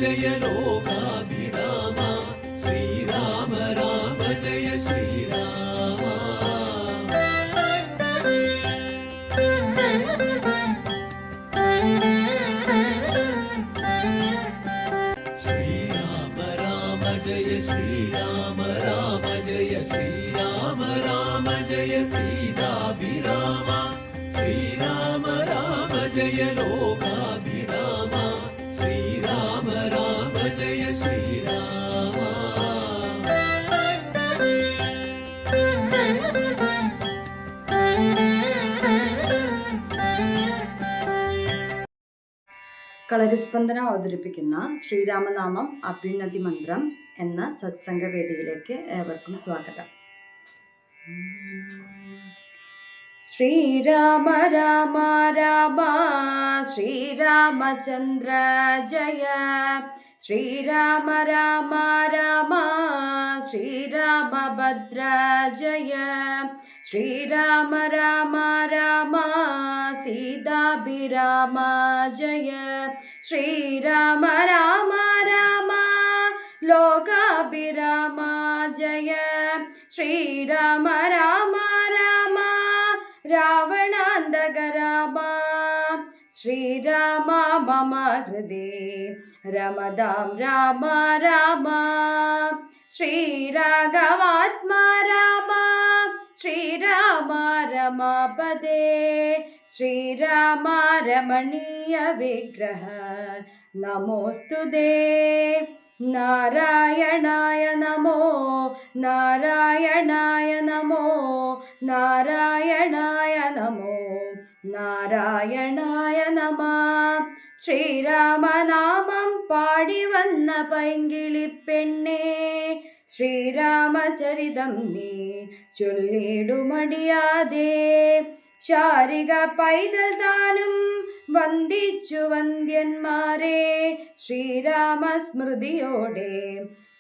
जय लोकाभिराम श्रीराम राम जय श्रीराम श्रीराम राम जय श्रीराम राम जय श्रीराम राम जय सीताभिराम श्रीराम राम जय लोकाभिराम श्रीराम राम जय श्रीराम കളരിസ്പന്ദന അവതരിപ്പിക്കുന്ന ശ്രീരാമനാമം അഭ്യുന്നതി മന്ത്രം എന്ന സത്സംഗവേദിയിലേക്ക് ഏവർക്കും സ്വാഗതം. ശ്രീരാമ രാമ രാമ ശ്രീരാമചന്ദ്ര ജയ ശ്രീരാമ രാമ രാമ ശ്രീരാമഭദ്ര ജയ ശ്രീരാമ രാമ രാമ സീതാഭിരാമ ജയ ശ്രീരാമ രാമ രാമ ലോകാഭിരാമ ജയ ശ്രീരാമ രാമ രാമ രാവണാന്തക രാമ ശ്രീരാമ മമ ഹൃദയ രമതാം രാമ രാമ ശ്രീരാഘവാത്മാ രാമ ശ്രീരാമ രമാപദേ ശ്രീരാമ രമണീയ വിഗ്രഹ നമോസ്തുതേ നാരായണായ നമോ നാരായണായ നമോ നാരായണായ നമോ നാരായണായ നമഃ. ശ്രീരാമനാമം പാടി വന്ന പൈങ്കിളിപ്പെണ്ണേ ശ്രീരാമചരിതം നീ ചൊല്ലിടുമടിയാതെ ശാരിക പൈതൽ താനും വന്ദിച്ചു വന്ദ്യന്മാരെ ശ്രീരാമ സ്മൃതിയോടെ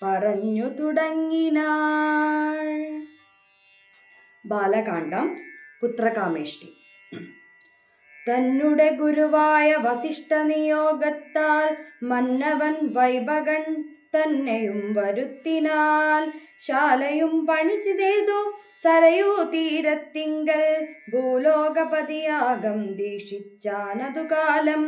പറഞ്ഞു തുടങ്ങിനാൾ. ബാലകാണ്ഡം പുത്രകാമേഷ്ടി. തന്നുടെ ഗുരുവായ വസിഷ്ഠ നിയോഗത്താൽ മന്നവൻ വൈഭകൻ തന്നെയും വരുത്തിനാൽ ശാലയും പണിച്ചതേതു സരയൂ തീരത്തിങ്കൽ ഭൂലോകപതിയാകം ദീക്ഷിച്ചാനതു കാലം.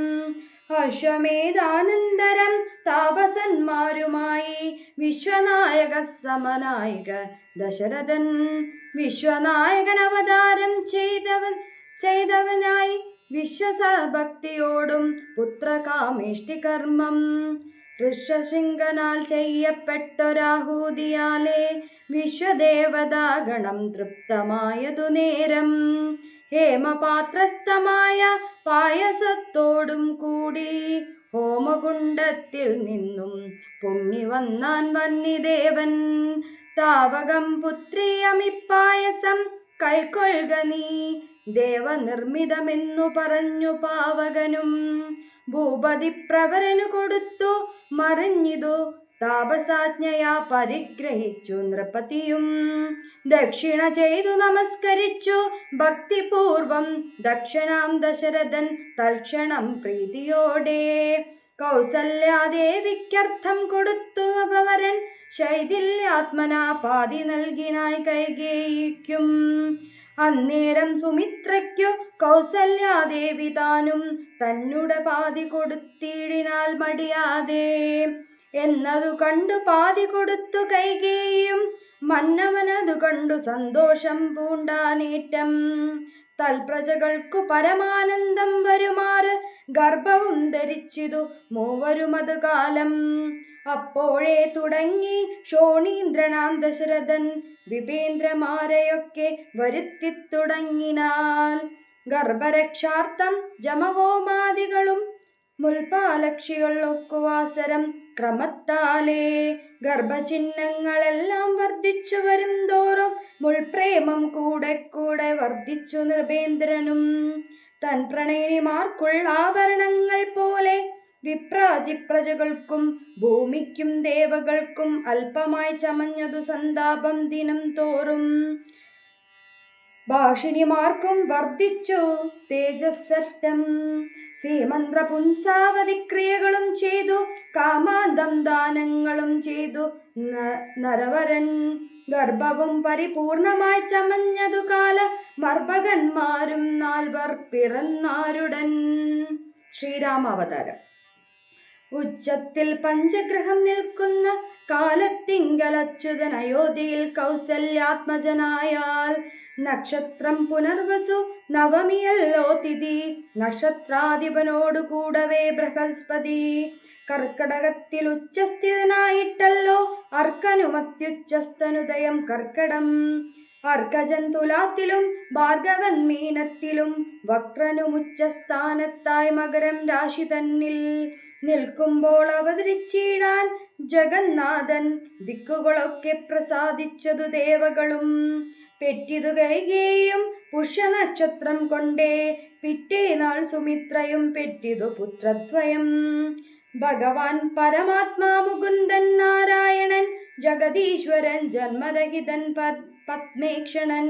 അശ്വമേധാനന്തരം താപസന്മാരുമായി വിശ്വനായക സമനായക ദശരഥൻ വിശ്വനായകൻ അവതാരം ചെയ്തവനായി വിശ്വസഭക്തിയോടും പുത്രകാമേഷ്ടി കർമ്മം ഋഷശൃംഗനാൽ ചെയ്യപ്പെട്ടൊരാഹൂതിയാലേ വിശ്വദേവതാഗണം തൃപ്തമായതു നേരം ഹേമപാത്രസ്ഥമായ പായസത്തോടും കൂടി ഹോമകുണ്ടത്തിൽ നിന്നും പൊങ്ങി വന്നാൻ വന്യദേവൻ. താവകം പുത്രിയമിപ്പായസം കൈക്കൊള്ളുക നീ ദേവനിർമ്മിതമെന്നു പറഞ്ഞു പാവകനും ഭൂപതി പ്രവരനു കൊടുത്തു മറിഞ്ഞിതു താപസാജ്ഞയാ പരിഗ്രഹിച്ചു നൃപതിയും. ദക്ഷിണ ചെയ്തു നമസ്കരിച്ചു ഭക്തിപൂർവം ദക്ഷണാം ദശരഥൻ തൽക്ഷണം പ്രീതിയോടെ കൗസല്യാദേവിക്കർത്ഥം കൊടുത്തു അപവരൻ ശൈഥില്യാത്മനാ പാതി നൽകിനായി കൈകേയിക്കും. അന്നേരം സുമിത്രയ്ക്കു കൗസല്യാദേവി താനും തന്നുടെ പാതി കൊടുത്തിടിനാൽ മടിയാതെ എന്നതു കണ്ടു പാതി കൊടുത്തു കൈകേയും. മന്നവനതു കണ്ടു സന്തോഷം പൂണ്ടാനേറ്റം. തൽപ്രജകൾക്കു പരമാനന്ദം വരുമാറ് ഗർഭവും ധരിച്ചിതു മൂവരുമതു കാലം. അപ്പോഴേ തുടങ്ങി ശോണീന്ദ്രനാം ദശരഥൻ വിപേന്ദ്രമാരെയൊക്കെ വരുത്തിത്തുടങ്ങിനാൽ. ഗർഭരക്ഷാർത്ഥം ജമഹോമാദികളും മുൽപാലക്ഷികൾ ഒക്കുവാസരം ക്രമത്താലേ ഗർഭചിഹ്നങ്ങളെല്ലാം വർദ്ധിച്ചു വരും തോറും മുൾപ്രേമം കൂടെ കൂടെ വർദ്ധിച്ചു നൃപേന്ദ്രനും. തൻ പ്രണയിനിമാർക്കുള്ള ആഭരണങ്ങൾ പോലെ വിപ്രാജിപ്രജകൾക്കും ഭൂമിക്കും ദേവകൾക്കും അല്പമായി ചമഞ്ഞതു സന്താപം ദിനം തോറും. ഭാഷിണിമാർക്കും വർദ്ധിച്ചു തേജസ്സറ്റം. സീമന്ത്ര പുംസാവതിക്രിയകളും ചെയ്തു, കാമാന്തം ദാനങ്ങളും ചെയ്തു. നരവരൻ ഗർഭവും പരിപൂർണമായി ചമഞ്ഞതു കാല മർഭകന്മാരും 4 പിറന്നാരുടൻ. ശ്രീരാമാവതാരം. ഉച്ചത്തിൽ പഞ്ചഗ്രഹം നിൽക്കുന്ന കാലത്തിങ്കലച്യുതൻ അയോധ്യയിൽ കൗസല്യാത്മജനായാൽ. നക്ഷത്രം പുനർവസു നവമിയല്ലോ തിഥി, നക്ഷത്രാധിപനോടുകൂടവേ ബൃഹസ്പതി. കർക്കടകത്തിൽ ഉച്ചസ്ഥിതനായിട്ടല്ലോ അർക്കനുമത്യുച്ചസ്ഥനുദയം കർക്കടം. അർക്കജൻ തുലാത്തിലും ഭാർഗവൻ മീനത്തിലും വക്രനുമുച്ചസ്ഥാനത്തായി മകരം രാശി തന്നിൽ നിൽക്കുമ്പോൾ അവതരിച്ചിടാൻ ജഗന്നാഥൻ. ദിക്കുകളൊക്കെ പ്രസാദിച്ചതു ദേവകളും. പെറ്റിതു കൈകേയും പുഷ്യനക്ഷത്രം കൊണ്ടേ, പിറ്റേനാൾ സുമിത്രയും പെറ്റിതു പുത്രദ്വയം. ഭഗവാൻ പരമാത്മാ മുകുന്ദൻ നാരായണൻ, ജഗദീശ്വരൻ ജന്മരഹിതൻ പത്മേക്ഷണൻ.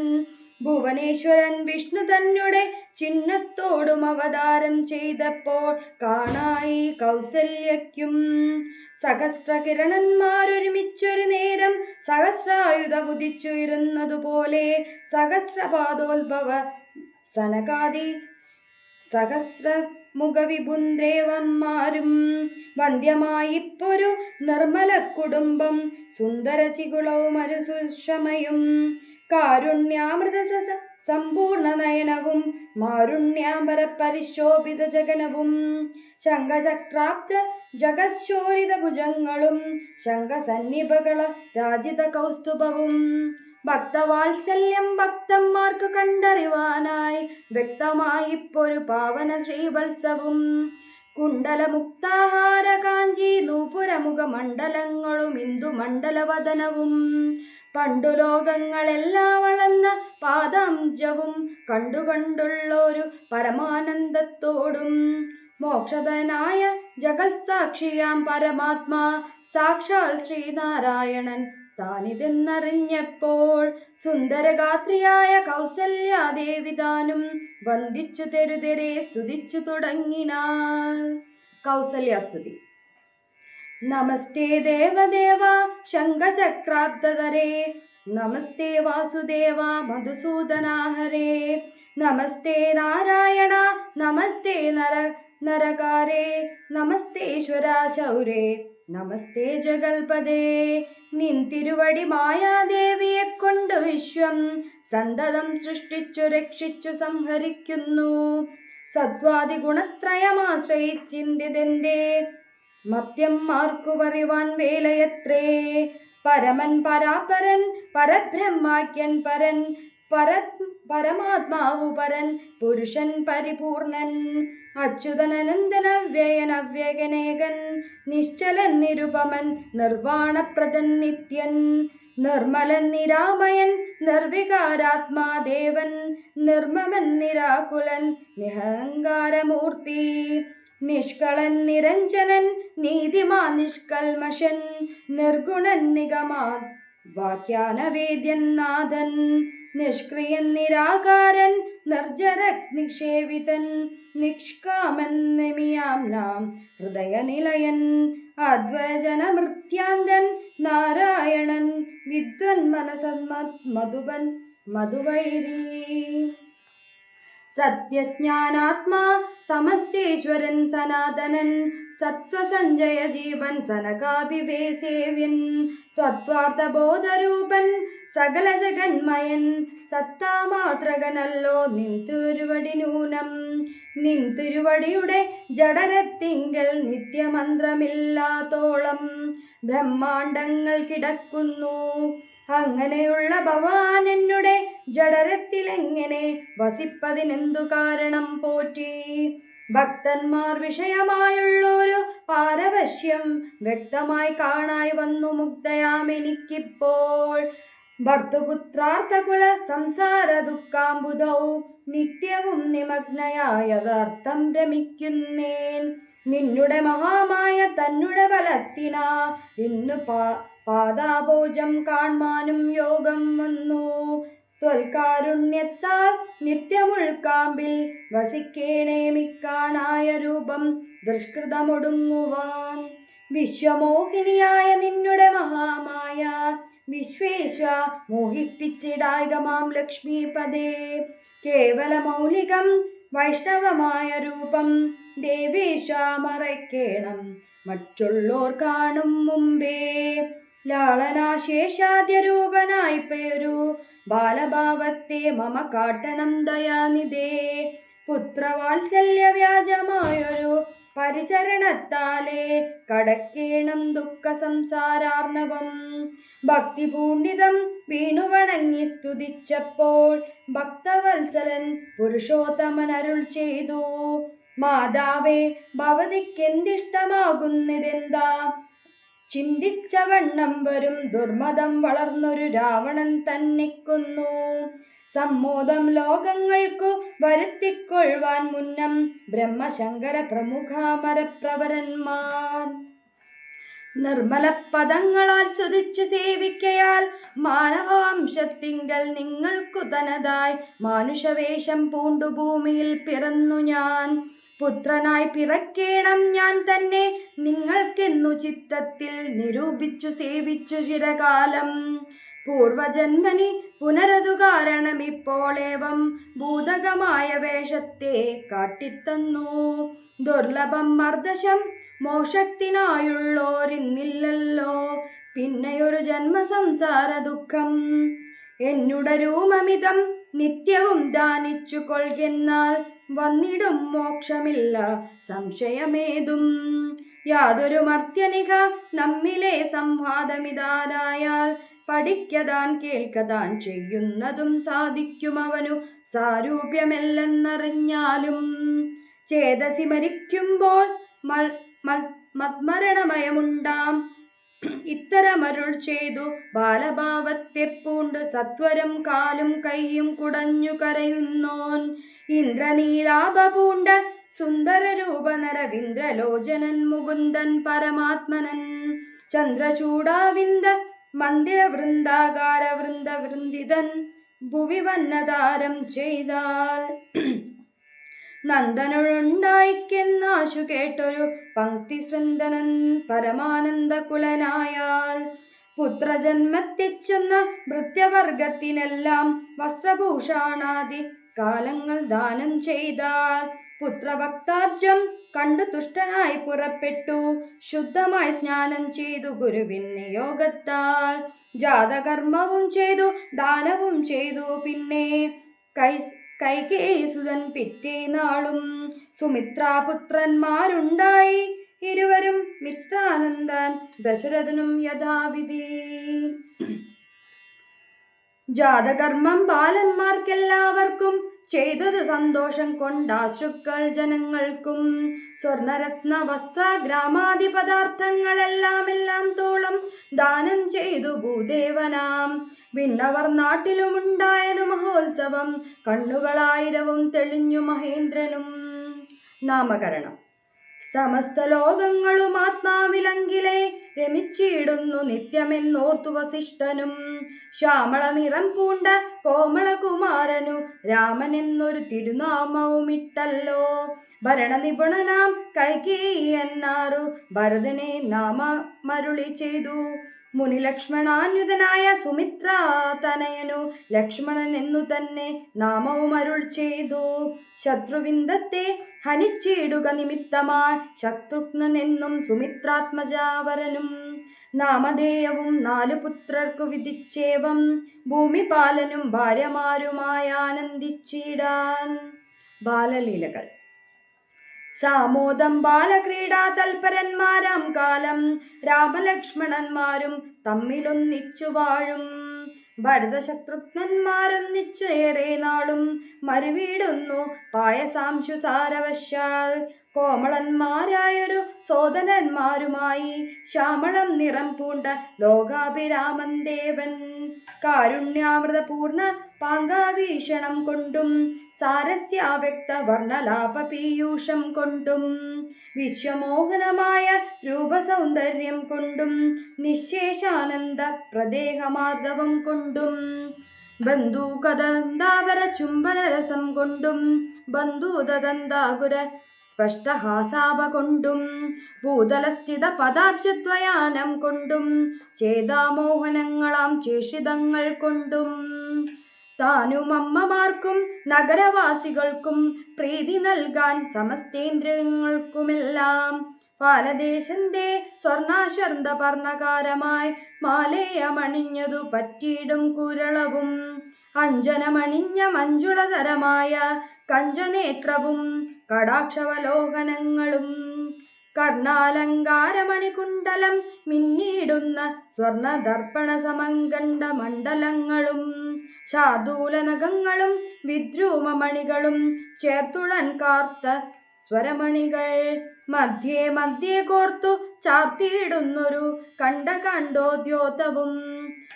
ഭുവനേശ്വരൻ വിഷ്ണു തന്നെ ചിഹ്നത്തോടും അവതാരം ചെയ്തപ്പോൾ കാണായി കൗസല്യയ്ക്കും. സഹസ്രകിരണന്മാരൊരുമിച്ചൊരു നേരം സഹസ്രായുധ ഉദിച്ചുയരുന്നതുപോലെ, സഹസ്രപാദോത്ഭവ സനകാദി സഹസ്രമുഖവിഭുന്ദ്രേവന്മാരും. വന്ധ്യമായിപ്പൊരു നിർമ്മല കുടുംബം, സുന്ദരചികുളവും അരുസുഷമയും. കാരുണ്യാമൃത സമ്പൂർണ നയനവും, മാരുണ്യാംബര പരിശോഭിത ജഗനവും. ശംഖചക്രാബ്ജ ജഗത്ശോരിത ഭുജങ്ങളും, ശംഖസന്നിഭകള രാജിത കൗസ്തുഭവും. ഭക്തവാത്സല്യം ഭക്തന്മാർക്കു കണ്ടറിവാനായി വ്യക്തമായിപ്പൊരു പാവന ശ്രീവത്സവും. കുണ്ടലമുക്താഹാര കാഞ്ചി നൂപുരമുഖ മണ്ഡലങ്ങളും ഇന്ദുമണ്ഡലവദനവും. പണ്ടു ലോകങ്ങളെല്ലാം വളർന്ന പാദാംജവും കണ്ടുകൊണ്ടുള്ളൊരു പരമാനന്ദത്തോടും. മോക്ഷദനായ ജഗത്സാക്ഷിയാം പരമാത്മാ സാക്ഷാൽ ശ്രീനാരായണൻ താനിതെന്നറിഞ്ഞപ്പോൾ, സുന്ദരഗാത്രിയായ കൗസല്യാദേവി താനും വന്ദിച്ചു തെരുതെരെ സ്തുതിച്ചു തുടങ്ങിനാൾ. കൗസല്യാസ്തുതി. നമസ്തേ ദേവദേവ ശംഖചക്രാബ്ദധരേ, നമസ്തേ വാസുദേവ മധുസൂദനാഹരേ. നമസ്തേ നാരായണ നമസ്തേ നരകാരേ, നമസ്തേശ്വര ശൗരേ നമസ്തേ ജഗൽപദേ. നിൻ തിരുവടി മായാദേവിയെ കൊണ്ടു വിശ്വം സന്തതം സൃഷ്ടിച്ചു രക്ഷിച്ചു സംഹരിക്കുന്നു. സത്വാദി ഗുണത്രയമാശ്രയിച്ചിന്തിതെന്തേ, മത്യന്മാർക്കു പറയുവാൻ വേലയത്രേ. പരമൻ പരാപരൻ പരബ്രഹ്മാഖ്യൻ പരൻ, പരമാത്മാവു പരൻ പുരുഷൻ പരിപൂർണൻ. അച്യുതനനന്ദൻ അവ്യയൻ അവ്യകനേകൻ, നിശ്ചലൻ നിരുപമൻ നിർവാണപ്രദൻ നിത്യൻ. നിർമ്മലൻ നിരാമയൻ നിർവികാരാത്മാദേവൻ, നിർമ്മമൻ നിരാകുലൻ നിഹങ്കാരമൂർത്തി. നിഷ്കളൻ നിരഞ്ജനൻ നീതിമാൻ നിഷ്കൽമഷൻ, നിർഗുണൻ നിഗമാൻ വാക്യാനവേദ്യൻ നാഥൻ. നിഷ്ക്രിയൻ നിരാകാരൻ നിർജര നിക്ഷേപിതൻ, നിഷ്കാമൻ നിമിയാംനാം ഹൃദയനിലയൻ. അദ്വൈജനമൃത്യാന്തൻ നാരായണൻ, വിദ്വൻ മനസന്മധുബൻ മധുവൈരീ. സത്യജ്ഞാനാത്മാ സമസ്തേശ്വരൻ സനാതനൻ, സത്വസഞ്ജയ ജീവൻ സനകാഭിവേസേവ്യൻ. തത്വാർത്ഥബോധരൂപൻ സകല ജഗന്മയൻ, സത്താമാത്രകനല്ലോ നിൻ തിരുവടി നൂനം. നിൻ തിരുവടിയുടെ ജഡരത്തിങ്കൽ നിത്യമന്ത്രമില്ലാത്തോളം ബ്രഹ്മാണ്ടങ്ങൾ കിടക്കുന്നു. അങ്ങനെയുള്ള ഭവാൻ എന്നുടെ ജഡരത്തിലെങ്ങനെ വസിപ്പതിനെന്തു കാരണം പോറ്റി. ഭക്തന്മാർ വിഷയമായുള്ളൊരു പാരവശ്യം വ്യക്തമായി കാണായി വന്നു മുഗ്ധയാമെനിക്കിപ്പോൾ. ഭർത്തൃപുത്രാർത്ഥകുല സംസാര ദുഃഖാംബുധൗ നിത്യവും നിമഗ്നയായതർത്ഥം ഭ്രമിക്കുന്നേൻ. നിന്നുടെ മഹാമായ തന്നുടെ ബലത്തിനാ ഇന്നു പാദാബോജം കാൺമാനും യോഗം വന്നു. ത്വൽകാരുണ്യത്താൽ നിത്യമുൾക്കാമ്പിൽ വസിക്കേണേമിക്കാണായ രൂപം ദുഷ്കൃതമൊടുങ്ങുവാൻ. വിശ്വമോഹിനിയായ നിന്നുടെ മഹാമായ വിശ്വേശ മോഹിപ്പിച്ചിടായിക മാം ലക്ഷ്മീപദേ. കേവല മൗലികം വൈഷ്ണവമായ രൂപം ദേവേശ മറയ്ക്കേണം മറ്റുള്ളോർ കാണും മുമ്പേ. ലാളനാശേഷാദ്യരൂപനായി പേരു ബാലഭാവത്തെ മമ കാട്ടണം ദയാനിധേ. പുത്രവാത്സല്യ വ്യാജമായൊരു പരിചരണത്താലേ കടക്കേണം ദുഃഖ സംസാരാർണവം. ഭക്തി പൂണ്ടിതം വീണുവണങ്ങി സ്തുതിച്ചപ്പോൾ ഭക്തവത്സലൻ പുരുഷോത്തമനരുൾ ചെയ്തു. മാതാവേ, ഭവതിക്കെന്തിഷ്ടമാകുന്നിതെന്താ? ചിന്തിച്ച വണ്ണം വരും ദുർമതം വളർന്നൊരു രാവണൻ തന്നെ കൊന്നു. സമ്മോദം ലോകങ്ങൾക്കു വരുത്തിക്കൊള്ളുവാൻ മുന്നം ബ്രഹ്മശങ്കര പ്രമുഖാമരപ്രവരന്മാർ നിർമ്മല പദങ്ങളാൽ സ്തുതിച്ചു സേവിക്കയാൽ മാനവവംശത്തിങ്കൽ നിങ്ങൾക്കു തനതായി മാനുഷവേഷം പൂണ്ടു ഭൂമിയിൽ പിറന്നു ഞാൻ. പുത്രനായി പിറക്കേണം ഞാൻ തന്നെ നിങ്ങൾക്കെന്നു ചിത്തത്തിൽ നിരൂപിച്ചു സേവിച്ചു ചിരകാലം. പൂർവജന്മനി പുനരതു കാരണം ഇപ്പോളേവം ഭൂതകമായ വേഷത്തെ കാട്ടിത്തന്നു. ദുർലഭം മർദ്ദശം മോക്ഷത്തിനായുള്ളോരിന്നില്ലല്ലോ പിന്നെയൊരു ജന്മസംസാര ദുഃഖം. എന്നുടെ രൂപമിതം നിത്യവും ദാനിച്ചു കൊൾകെന്നാൽ വന്നിടും മോക്ഷമില്ല സംശയമേതും. യാതൊരു മർത്യനിക നമ്മിലെ സംവാദമിതാരായാൽ പഠിക്കതാൻ കേൾക്കതാൻ ചെയ്യുന്നതും സാധിക്കുമവനു സാരൂപ്യമെല്ലെന്നറിഞ്ഞാലും. ചേതസി മരിക്കുമ്പോൾ മത്മരണമയമുണ്ടാം ഇത്തരമരുൾ ചെയ്തു ബാലഭാവത്തെ പൂണ്ട് സത്വരം കാലും കൈയും കുടഞ്ഞു കരയുന്നോൻ. ഇന്ദ്രനീരാഭ പൂണ്ട സുന്ദരരൂപനരവിന്ദ്രലോചനൻ മുകുന്ദൻ പരമാത്മനൻ ചന്ദ്രചൂടാവിന്ദ മന്ദിര വൃന്ദാകാര വൃന്ദിതൻ ഭുവി വന്നതാരം ചെയ്താൽ. നന്ദനുണ്ടായിക്കെന്നാശു കേട്ടൊരു പങ്ക്തി ശൃന്ദനൻ പരമാനന്ദ കുലനായാൽ. പുത്രജന്മത്തിച്ചെന്ന ഭൃത്യവർഗത്തിനെല്ലാം വസ്ത്രഭൂഷാണാദി കാലങ്ങൾ ദാനം ചെയ്താൽ. പുത്രഭക്താബ്ജം കണ്ടു തുഷ്ടനായി പുറപ്പെട്ടു ശുദ്ധമായി സ്നാനം ചെയ്തു ഗുരുവിൻ നിയോഗത്താൽ. ജാതകർമ്മവും ചെയ്തു ദാനവും ചെയ്തു പിന്നെ കൈകേസുതൻ പിറ്റേ നാളും സുമിത്രാപുത്രന്മാരുണ്ടായി ഇരുവരും മിത്രാനന്ദൻ ദശരഥനും യഥാവിധി. ജാതകർമ്മം ബാലന്മാർക്കെല്ലാവർക്കും ചെയ്തത് സന്തോഷം കൊണ്ടാശ്രുക്കൾ ജനങ്ങൾക്കും. സ്വർണരത്ന വസ്ത്ര ഗ്രാമാദി പദാർത്ഥങ്ങളെല്ലാം തോളം ദാനം ചെയ്തു ഭൂദേവനാം. വിണ്ണവർ നാട്ടിലുമുണ്ടായതു മഹോത്സവം കണ്ണുകളായിരവും തെളിഞ്ഞു മഹേന്ദ്രനും. നാമകരണം. സമസ്ത ലോകങ്ങളും ആത്മാവിലങ്കിലെ രമിച്ചിടുന്നു നിത്യമെന്നോർത്തു വസിഷ്ഠനും. ശ്യാമള നിറം പൂണ്ട കോമളകുമാരനു രാമൻ എന്നൊരു തിരുനാമവുമിട്ടല്ലോ. ഭരണനിപുണനാം കൈകേയി എന്നാറു ഭരതനെ നാമമരുളി ചെയ്തു. മുനി ലക്ഷ്മണാന്യുതനായ സുമിത്രാതനയനു ലക്ഷ്മണൻ എന്നു തന്നെ നാമവും അരുൾ ചെയ്തു. ശത്രുവിന്ദത്തെ ഹനിച്ചിടുക നിമിത്തമായി ശത്രുഘ്നൻ എന്നും സുമിത്രാത്മജാവരനും. നാമധേയവും 4 പുത്രർക്കു വിധിച്ചേവം ഭൂമിപാലനും ഭാര്യമാരുമായി ആനന്ദിച്ചിടാൻ. ബാലലീലകൾ. സാമോദം ബാലക്രീഡാ തൽപരന്മാരാം കാലം രാമലക്ഷ്മണന്മാരും തമ്മിലൊന്നിച്ചു വാഴും. ഭരതശത്രുഘ്നന്മാരൊന്നിച്ചു ഏറെ നാളും മരുവീടുന്നു പായസാംശു സാരവശാൽ. കോമളന്മാരായൊരു സോദരന്മാരുമായി ശ്യാമളം നിറം പൂണ്ട ലോകാഭിരാമൻ ദേവൻ. കാരുണ്യാമൃത പൂർണ്ണ പാങ്കാവീക്ഷണം കൊണ്ടും സാരസ്യാവ്യക്ത വർണ്ണലാപ പീയൂഷം കൊണ്ടും വിശ്വമോഹനമായ രൂപസൗന്ദര്യം കൊണ്ടും നിശേഷാനന്ദ പ്രദേഹമാർദ്ദവം കൊണ്ടും ബന്ധൂകദന്താവര ചുംബനരസം കൊണ്ടും ബന്ധൂതദന്താകുര സ്പഷ്ടഹാസാപ കൊണ്ടും ഭൂതലസ്ഥിത പദാബ്ജദ്വയാനം കൊണ്ടും ചേതാമോഹനങ്ങളാം ചേഷിതങ്ങൾ കൊണ്ടും താനും അമ്മമാർക്കും നഗരവാസികൾക്കും പ്രീതി നൽകാൻ സമസ്തേന്ദ്രിയങ്ങൾക്കുമെല്ലാം പാലദേശന്റെ സ്വർണാശർന്ത പർണകാരമായി മാലേയമണിഞ്ഞതു പറ്റിയിടും കുരളവും അഞ്ജനമണിഞ്ഞ മഞ്ജുളതരമായ കഞ്ചനേത്രവും കടാക്ഷവലോകനങ്ങളും കർണാലങ്കാരമണികുണ്ടലം മിന്നിടുന്ന സ്വർണദർപ്പണ സമങ്കണ്ഡ മണ്ഡലങ്ങളും ശാർദൂലനഖങ്ങളും വിദ്രൂമമണികളും ചേർത്തുടൻ കാർത്ത സ്വരമണികൾ മധ്യേ മധ്യേ കോർത്തു ചാർത്തിയിടുന്നൊരു കണ്ടോദ്യോതവും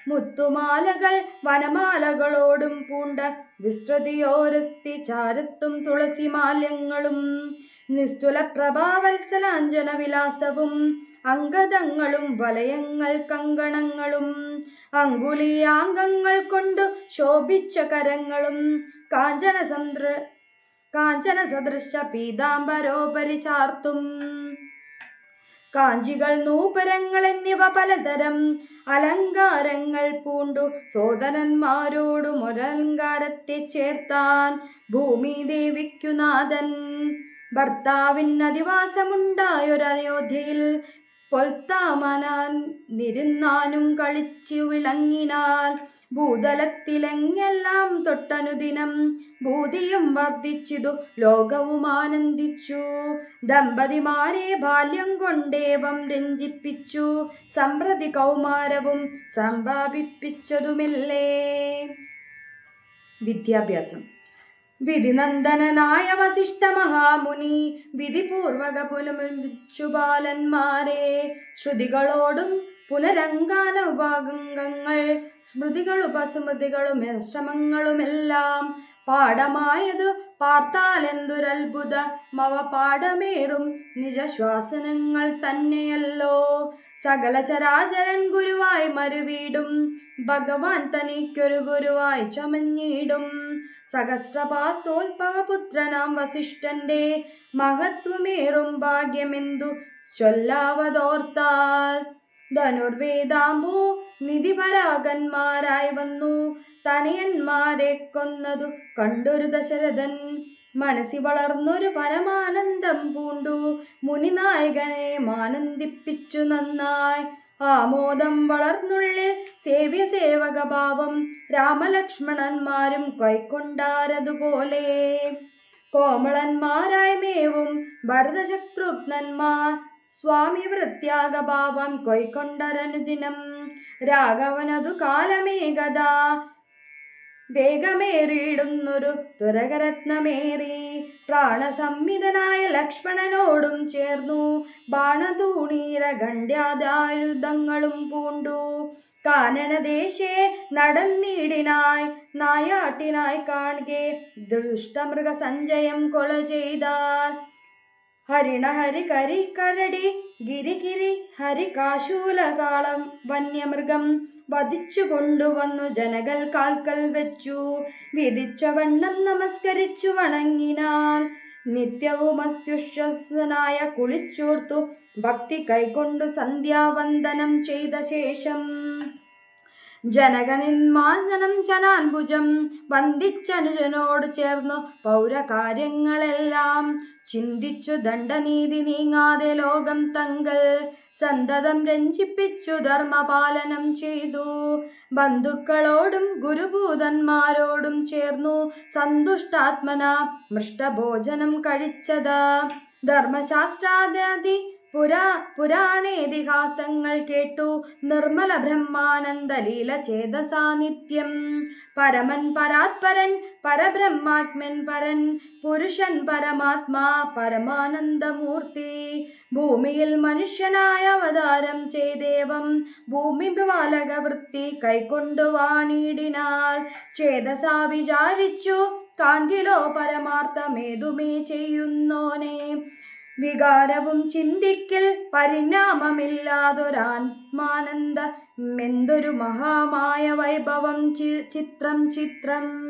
മുത്തുമാലകൾ വനമാലകളോടും പൂണ്ട വിസ്തൃതിയോരത്തി ചാരത്തും തുളസിമാല്യങ്ങളും നിസ്തുല പ്രഭാവത്സലാഞ്ജന വിലാസവും അങ്കദങ്ങളും വലയങ്ങൾ കങ്കണങ്ങളും അങ്കുലീയാംഗങ്ങൾ കൊണ്ടു ശോഭിച്ച കരങ്ങളും കാഞ്ചന സദൃശ പീതാംബരോപരി ചാർത്തും കാഞ്ചികൾ നൂപരങ്ങൾ എന്നിവ പലതരം അലങ്കാരങ്ങൾ പൂണ്ടു സോദരന്മാരോടും ഒരലങ്കാരത്തെ ചേർത്താൻ ഭൂമി ദേവിക്കുനാഥൻ ഭർത്താവിനധിവാസമുണ്ടായൊരയോധ്യയിൽ പൊൽത്താമനാൻ നിരുന്നാനും കളിച്ചു വിളങ്ങിനാൽ ഭൂതലത്തിലെങ്ങെല്ലാം തൊട്ടനുദിനം ഭൂതിയും വർദ്ധിച്ചിതു ലോകവും ആനന്ദിച്ചു ദമ്പതിമാരെ ബാല്യം കൊണ്ടേവം രഞ്ജിപ്പിച്ചു സമ്പ്രതി കൗമാരവും സമ്പാദിപ്പിച്ചതുമില്ലേ. വിദ്യാഭ്യാസം. വിധിനന്ദനായ വസിഷ്ഠ മഹാമുനി വിധിപൂർവക പുലമിച്ചു ബാലന്മാരെ ശ്രുതികളോടും പുനരംഗാനുപാംഗങ്ങൾ സ്മൃതികളുപസ്മൃതികളും ശ്രമങ്ങളുമെല്ലാം പാഠമായതു പാർത്താലെന്തൊരത്ഭുത മവ പാഠമേറും നിജശ്വാസനങ്ങൾ തന്നെയല്ലോ. സകല ചരാചരൻ ഗുരുവായി മരുവീടും ഭഗവാൻ തനിക്കൊരു ഗുരുവായി ചമഞ്ഞിടും. സഹസ്രപാത്തോത്ഭവപുത്രനാം വസിഷ്ഠന്റെ മഹത്വമേറും ഭാഗ്യമെന്തു ചൊല്ലാവതോർത്താൽ. ധനുർവേദാംബോ നിധിപരാഗന്മാരായി വന്നു തനയന്മാരെ കൊന്നതു കണ്ടൊരു ദശരഥൻ മനസ്സി വളർന്നൊരു പരമാനന്ദം പൂണ്ടു മുനിനായകനെ ആനന്ദിപ്പിച്ചു നന്നായി. ആമോദം വളർന്നുള്ളിൽ സേവ്യ സേവകഭാവം രാമലക്ഷ്മണന്മാരും കൈക്കൊണ്ടാരതുപോലെ. കോമളന്മാരായി മേവും ഭരതശത്രുഘ്നന്മാർ സ്വാമി വൃത്യാഗഭാവം കൈക്കൊണ്ടരനുദിനം. രാഘവനതു കാലമേകഥാ വേഗമേറിയിടുന്നൊരു തുരകരത്നമേറി പ്രാണസംവിധനായ ലക്ഷ്മണനോടും ചേർന്നു ബാണതൂണീര ഗണ്ഡ്യാദായുധങ്ങളും പൂണ്ടു കാനനദേശേ നടന്നീടിനായി നായാട്ടിനായി കാണുകെ ദുഷ്ടമൃഗ സഞ്ജയം കൊല ചെയ്താൽ. ഹരിണ ഹരി കരി കരടി ഗിരിഗിരി ഹരി കാശൂലകാളം വന്യമൃഗം വധിച്ചു കൊണ്ടുവന്നു ജനകൾ കാൽക്കൽ വെച്ചു വിധിച്ച വണ്ണം നമസ്കരിച്ചു വണങ്ങിനാൽ. നിത്യവും അസ്യുഷനായ കുളിച്ചോർത്തു ഭക്തി കൈകൊണ്ടു സന്ധ്യാവന്ദനം ചെയ്ത ശേഷം ജനകനിന്മാർജനം ജനാൻഭുജം വന്ദിച്ചനുജനോട് ചേർന്നു പൗരകാര്യങ്ങളെല്ലാം ചിന്തിച്ചു ദണ്ഡനീതി നീങ്ങാതെ ലോകം തങ്ങൾ സന്തതം രഞ്ജിപ്പിച്ചു ധർമ്മപാലനം ചെയ്തു. ബന്ധുക്കളോടും ഗുരുഭൂതന്മാരോടും ചേർന്നു സന്തുഷ്ടാത്മന മൃഷ്ടഭോജനം കഴിച്ചത്. ധർമ്മശാസ്ത്രാദി പുരാണേതിഹാസങ്ങൾ കേട്ടു നിർമ്മല ബ്രഹ്മാനന്ദ ലീല ചേതസാ നിത്യം. പരമൻ പരാത്പരൻ പരബ്രഹ്മാത്മൻ പരൻ പുരുഷൻ പരമാത്മാ പരമാനന്ദമൂർത്തി ഭൂമിയിൽ മനുഷ്യനായ അവതാരം ചെയ്തേവം ഭൂമി ബാലക വൃത്തി കൈക്കൊണ്ടു വാണിടിനാൽ. ചേതസാ വിചാരിച്ചു കാൺകിലോ പരമാർത്ഥമേതുമേ ചെയ്യുന്നോനെ വികാരവും ചിന്തിക്കൽ പരിണാമമില്ലാതൊരാത്മാനന്ദ എന്തൊരു മഹാമായ വൈഭവം ചിത്രം ചിത്രം.